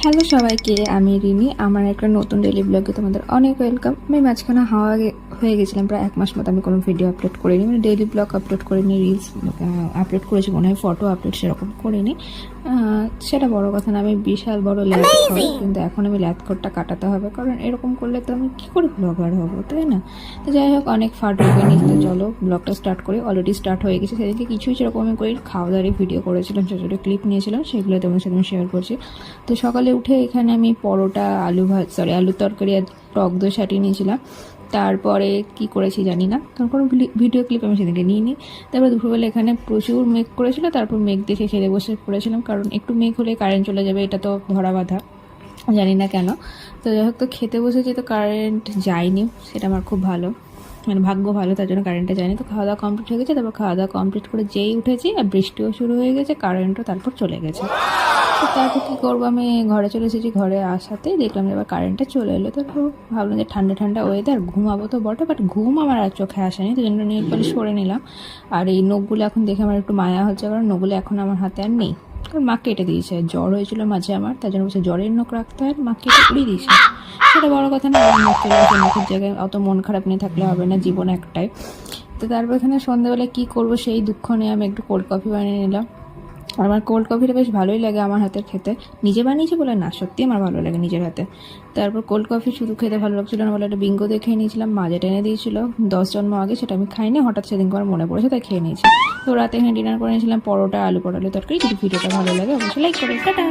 Hello সবাইকে, আমি রিমি। আমার একটা নতুন ডেইলি ব্লগে তোমাদের অনেক ওয়েলকাম। আমি মাঝখানে হয়ে গেছিলাম প্রায় 1 মাস মতো আমি কোনো ভিডিও আপলোড করিনি, মানে ডেইলি ব্লগ আপলোড করিনি, রিলস আপলোড করেছি মনে হয়, ফটো আপলোড সেরকম করিনি। সেটা বড় কথা না, আমি বিশাল বড় ল্যাথখর, কিন্তু এখন আমি ল্যাথখরটা কাটাতে হবে, কারণ এরকম করলে তো আমি কী করে ব্লগার হবো, তাই না? তো যাই হোক, অনেক ফাট হয়ে নিতে চলো ব্লগটা স্টার্ট করি। অলরেডি স্টার্ট হয়ে গেছে। সেদিনকে কিছুই সেরকম আমি করে খাওয়া দাওয়ারই ভিডিও করেছিলাম, ছোটো ছোটো ক্লিপ নিয়েছিলাম, সেগুলো তোমার সাথে আমি শেয়ার করছি। তো সকালে উঠে এখানে আমি পরোটা, আলুর তরকারি আর টক দই সাটিয়ে নিয়েছিলাম। তারপরে কি করেছি জানি না, কারণ কোনো ভিডিও ক্লিপ আমি সেদিনকে নিইনি। তারপর দুপুরবেলা এখানে প্রচুর মেঘ করেছিল, তারপর মেঘ দেখে খেতে বসে পড়েছিলাম, কারণ একটু মেঘ হলে কারেন্ট চলে যাবে, এটা তো ধরা বাঁধা, জানি না কেন। তো যাই হোক, তো খেতে বসেছি, তো কারেন্ট যায়নি, সেটা আমার খুব ভালো, মানে ভাগ্য ভালো, তার জন্য কারেন্টটা যায়নি। তো খাওয়া দাওয়া কমপ্লিট হয়ে গেছে। তারপর খাওয়া দাওয়া কমপ্লিট করে যেই উঠেছি আর বৃষ্টিও শুরু হয়ে গেছে, কারেন্টও তারপর চলে গেছে। তো তারপর কী করবো, আমি ঘরে চলে এসেছি। ঘরে আসাতেই দেখলাম যে আবার কারেন্টটা চলে এলো। তারপর ভাবলাম যে ঠান্ডা ঠান্ডা ওয়েদার, ঘুমাবো তো বটে, বাট ঘুম আমার আর চোখে আসেনি, তো জন্য নেল পালিশ করে নিলাম। আর এই নখগুলো এখন দেখে আমার একটু মায়া হচ্ছে, কারণ নখগুলো এখন আমার হাতে আর নেই, কারণ মা কেটে দিয়েছে। জ্বর হয়েছিল মাঝে আমার, তার জন্য বলছে জ্বরের নখ রাখতে হয়, মা কেটে উড়িয়ে দিয়েছে। সেটা বড় কথা না, আমার নখ চলে আসে, নখের জায়গায় অত মন খারাপ নিয়ে থাকলে হবে না, জীবন একটাই। তো তারপর এখানে সন্ধ্যাবেলায় কী করবো সেই দুঃখ নিয়ে আমি একটু কোল্ড কফি বানিয়ে নিলাম। আমার কোল্ড কফিটা বেশ ভালোই লাগে আমার হাতের খেতে, নিজে বানিয়েছি বলে না, সত্যি আমার ভালো লাগে নিজের হাতে। তারপর কোল্ড কফি শুধু খেতে ভালো লাগছিল না বলে একটা বিঙ্গো দিয়ে খেয়ে নিয়েছিলাম, মা যেটা এনে দিয়েছিল 10 জন্ম আগে, সেটা আমি খাইনি, হঠাৎ সেদিন আমার মনে পড়েছে তাই খেয়ে নিয়েছি। তো রাতে এখানে ডিনার করে নিয়েছিলাম পরোটা, আলু তরকারি। যদি ভিডিওটা ভালো লাগে অবশ্যই লাইক করে টাটা।